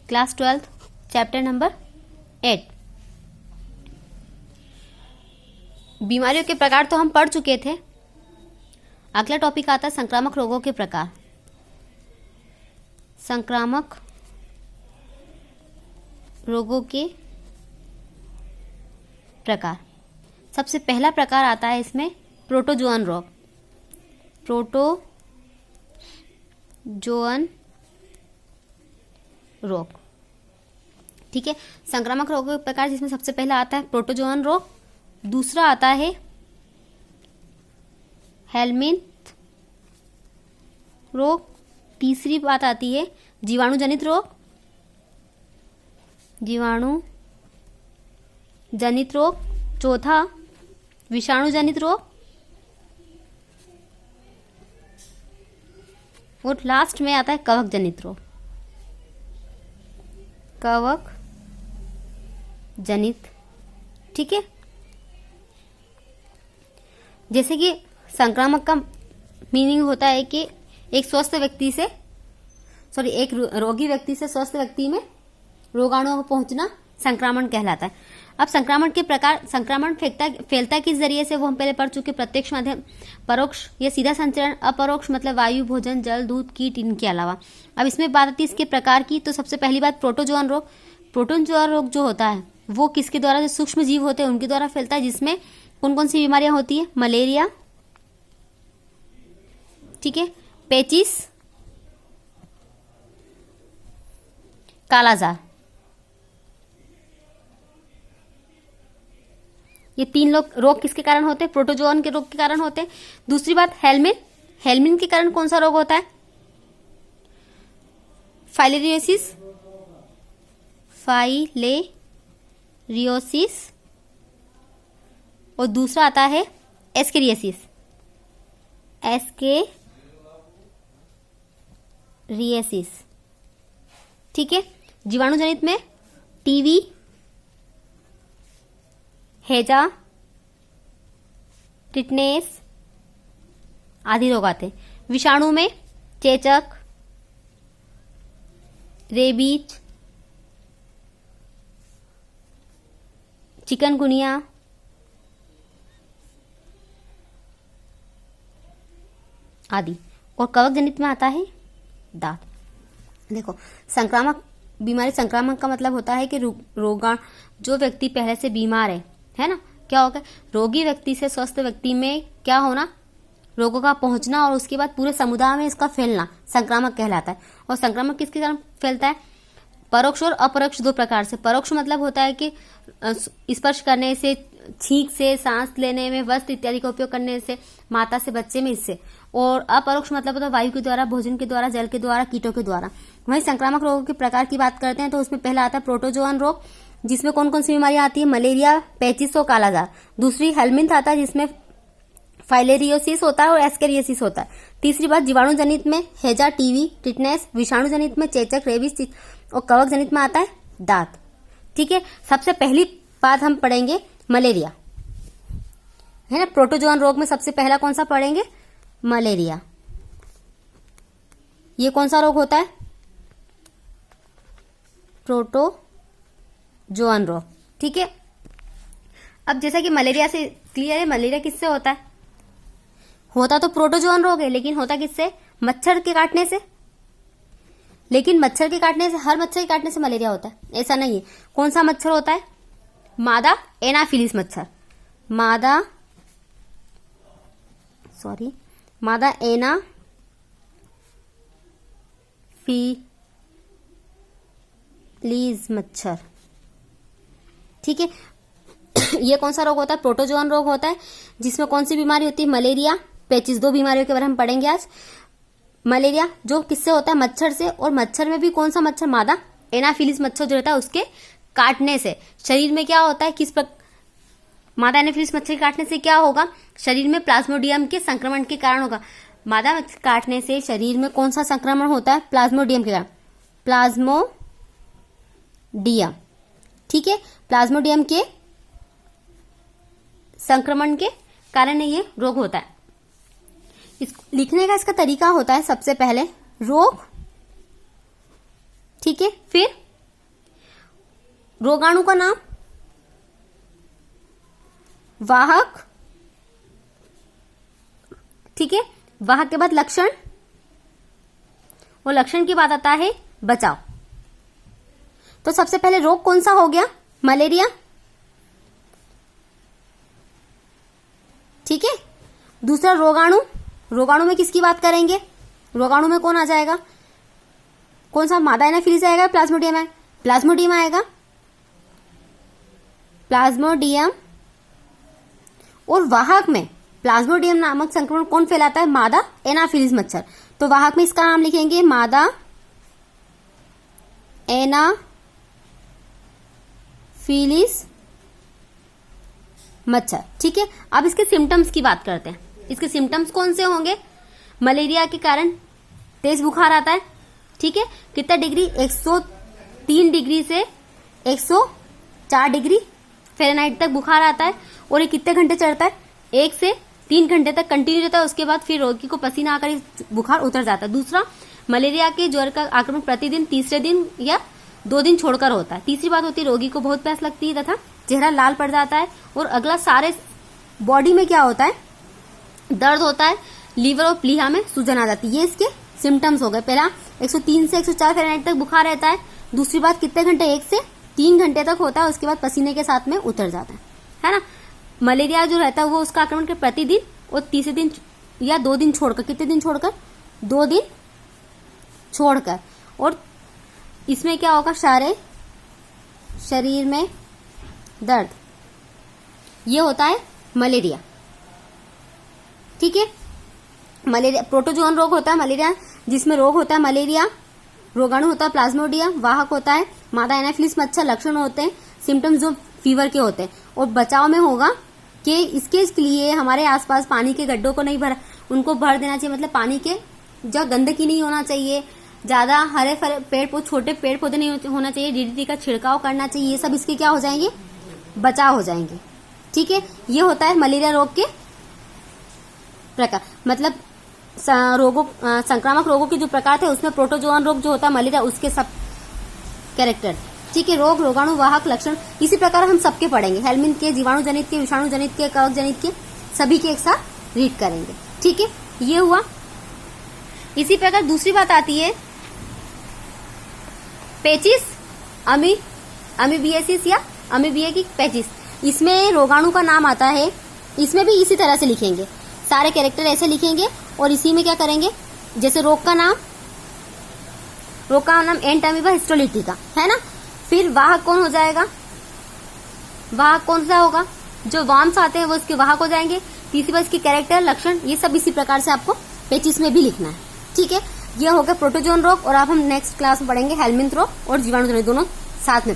Class 12 chapter number 8। बीमारियों के प्रकार तो हम पढ़ चुके थे। अगला टॉपिक आता है संक्रामक रोगों के प्रकार। संक्रामक रोगों के प्रकार। सबसे पहला प्रकार आता है इसमें प्रोटोजोअन रोग। प्रोटोजोअन रोग, ठीक है। संक्रामक रोगों के प्रकार जिसमें सबसे पहला आता है प्रोटोजोअन रोग, दूसरा आता है हेलमिंथ रोग, तीसरी बात आती है जीवाणु जनित रोग, जीवाणु जनित रोग, चौथा विषाणु जनित रोग, और लास्ट में आता है कवक जनित रोग। कवक जनित, ठीक है। जैसे कि संक्रामक का मीनिंग होता है कि एक स्वस्थ व्यक्ति से एक रोगी व्यक्ति से स्वस्थ व्यक्ति में रोगाणुओं को पहुंचना संक्रमण कहलाता है। अब संक्रमण के प्रकार, संक्रमण फैलता किस जरिए से वो हम पहले पढ़ चुके। प्रत्यक्ष माध्यम, परोक्ष या सीधा संचरण, अपरोक्ष मतलब वायु, भोजन, जल, दूध, कीट, इनके अलावा। अब इसमें बात आती है इसके प्रकार की। तो सबसे पहली बात प्रोटोजोअन रोग। प्रोटोजोअन रोग जो होता है वो किसके द्वारा, जो सूक्ष्म जीव होते हैं उनके द्वारा फैलता है, जिसमें कौन कौन सी बीमारियां होती है। मलेरिया, ठीक है, पेचिस, कालाजार, ये तीन रोग किसके कारण होते हैं, प्रोटोजोअन के रोग के कारण होते हैं। दूसरी बात हेलमिन के कारण कौन सा रोग होता है, फाइलेरियोसिस, और दूसरा आता है एस्केरियासिस, ठीक है। जीवाणु जनित में टीवी, हैजा, टिटनेस आदि रोग आते हैं। विषाणु में चेचक, रेबीज, चिकनगुनिया आदि। और कवक जनित में आता है दांत। देखो, संक्रामक बीमारी, संक्रामक का मतलब होता है कि जो व्यक्ति पहले से बीमार है ना, क्या होगा, रोगी व्यक्ति से स्वस्थ व्यक्ति में क्या होना, रोगों का पहुंचना और उसके बाद पूरे समुदाय में इसका फैलना संक्रामक कहलाता है। और संक्रामक किसके कारण फैलता है, परोक्ष और अपरोक्ष दो प्रकार से। परोक्ष मतलब होता है कि स्पर्श करने से, छींक से, सांस लेने में, वस्त्र इत्यादि का उपयोग करने से, माता से बच्चे में, इससे। और अपरोक्ष मतलब होता है वायु के द्वारा, भोजन के द्वारा, जल के द्वारा, कीटों के द्वारा। वहीं संक्रामक रोगों के प्रकार की बात करते हैं तो उसमें पहला आता है प्रोटोजोअन रोग, जिसमें कौन कौन सी बीमारियां आती है, मलेरिया, पेचिस और कालाजार। दूसरी हेलमिंथ आता है जिसमें फाइलेरियोसिस होता है और एस्केरियासिस होता है। तीसरी बात जीवाणु जनित में हैजा, टीवी, टिटनेस। विषाणु जनित में चेचक, रेबीज, और कवक जनित में आता है दांत, ठीक है। सबसे पहली बात हम पढ़ेंगे मलेरिया, है ना। प्रोटोजोअन रोग में सबसे पहला कौन सा पढ़ेंगे, मलेरिया। ये कौन सा रोग होता है, प्रोटोजोअन रोग, ठीक है। अब जैसा कि मलेरिया से क्लियर है, मलेरिया किससे होता है, होता तो प्रोटोजोअन रोग है, लेकिन होता किससे, मच्छर के काटने से। लेकिन मच्छर के काटने से, हर मच्छर के काटने से मलेरिया होता है ऐसा नहीं है। कौन सा मच्छर होता है, मादा एनाफिलिस मच्छर, मादा एनाफिलीज मच्छर, ठीक है। ये कौन सा रोग होता है, प्रोटोजोअन रोग होता है, जिसमें कौन सी बीमारी होती है, मलेरिया, पेचिस। दो बीमारियों के बारे में हम पढ़ेंगे आज। मलेरिया जो किससे होता है, मच्छर से। और मच्छर में भी कौन सा मच्छर, मादा एनाफिलिस मच्छर जो रहता है उसके काटने से शरीर में क्या होता है, मादा एनाफिलिस मच्छर के काटने से क्या होगा, शरीर में प्लाज्मोडियम के संक्रमण के कारण होगा। मादा काटने से शरीर में कौन सा संक्रमण होता है, प्लाज्मोडियम के कारण, प्लाज्मोडियम, ठीक है। प्लाज्मोडियम के संक्रमण के कारण ये रोग होता है। लिखने का इसका तरीका होता है सबसे पहले रोग, ठीक है, फिर रोगाणु का नाम, वाहक, ठीक है। वाहक के बाद लक्षण, और लक्षण के बाद आता है बचाव। तो सबसे पहले रोग कौन सा हो गया? मलेरिया, ठीक है। दूसरा रोगाणु, रोगाणु में किसकी बात करेंगे? रोगाणु में कौन आ जाएगा? कौन सा? मादा एनाफिलीज आएगा, प्लाज्मोडियम है? प्लाज्मोडियम आएगा, प्लाज्मोडियम। और वाहक में प्लाज्मोडियम नामक संक्रमण कौन फैलाता है? मादा एनाफिलीज मच्छर। तो वाहक में इसका नाम लिखेंगे मादा एनाफिलीज मच्छर, ठीक है। अब इसके सिम्टम्स की बात करते हैं। इसके सिम्टम्स कौन से होंगे? मलेरिया के कारण तेज बुखार आता है, ठीक है। कितना डिग्री? 103 डिग्री से 104 डिग्री फ़ारेनहाइट तक बुखार आता है। और ये कितने घंटे चढ़ता है? 1 से 3 घंटे तक कंटिन्यू रहता है। उसके बाद फिर रोगी को पसीना आकर बुखार उतर जाता है। दूसरा, मलेरिया के ज्वर का आक्रमण प्रतिदिन तीसरे दिन या 2 दिन छोड़कर होता है। तीसरी बात होती है रोगी को बहुत प्यास लगती है तथा चेहरा लाल पड़ जाता है। और अगला, सारे बॉडी में क्या होता है? दर्द होता है, लीवर और प्लीहा में सूजन आ जाती है। ये इसके सिम्टम्स हो गए। पहला, 103 से 104 फ़ारेनहाइट तक बुखार रहता है। दूसरी बात, कितने घंटे? 1 से 3 घंटे तक होता है। उसके बाद पसीने के साथ में उतर जाता है ना। मलेरिया जो रहता है वो उसका आक्रमण के प्रतिदिन और तीसरे दिन या 2 दिन छोड़कर, कितने दिन छोड़कर? 2 दिन छोड़कर। और इसमें क्या होगा? सारे शरीर में दर्द, ये होता है मलेरिया, ठीक है। मलेरिया प्रोटोजोन रोग होता है मलेरिया, जिसमें रोग होता है मलेरिया, रोगाणु होता है प्लाज्मोडियम, वाहक होता है मादा एनाफिलीज मच्छर, लक्षण होते हैं सिम्टम्स जो फीवर के होते हैं। और बचाव में होगा कि इसके लिए हमारे आसपास पानी के गड्ढों को नहीं उनको भर देना चाहिए। मतलब पानी के जहाँ गंदगी नहीं होना चाहिए, ज्यादा हरे भरे छोटे पेड़ पौधे नहीं होना चाहिए, डीडीटी का छिड़काव करना चाहिए। ये सब इसके क्या हो जाएंगे? बचाव हो जाएंगे, ठीक है। ये होता है मलेरिया रोग के प्रकार। मतलब संक्रामक रोगों के जो प्रकार थे उसमें प्रोटोजोन रोग जो होता है मलेरिया, उसके सब कैरेक्टर, ठीक है। रोग, रोगाणु, वाहक, लक्षण, इसी प्रकार हम सबके पढ़ेंगे। हेलमिंथ के, जीवाणु जनित के, विषाणु जनित के, कवक जनित के, सभी के एक साथ रीड करेंगे, ठीक है। ये हुआ। इसी प्रकार दूसरी बात आती है पेचिस, अमीबियासिस या अमीबिया की पेचिस। इसमें रोगाणु का नाम आता है। इसमें भी इसी तरह से लिखेंगे, सारे कैरेक्टर ऐसे लिखेंगे। और इसी में क्या करेंगे? जैसे रोग का नाम एंट अमीबा हिस्टोलिटिका है ना। फिर वाहक कौन हो जाएगा? वाहक कौन सा होगा? जो वार्म्स आते हैं वो इसके वाहक हो जाएंगे। तीसरी बात इसके कैरेक्टर, लक्षण, ये सब इसी प्रकार से आपको पेचिस में भी लिखना है, ठीक है। ये हो गया प्रोटोजोन रोग। और अब हम नेक्स्ट क्लास में पढ़ेंगे हेलमिंथ रोग और जीवाणु जनित, दोनों साथ में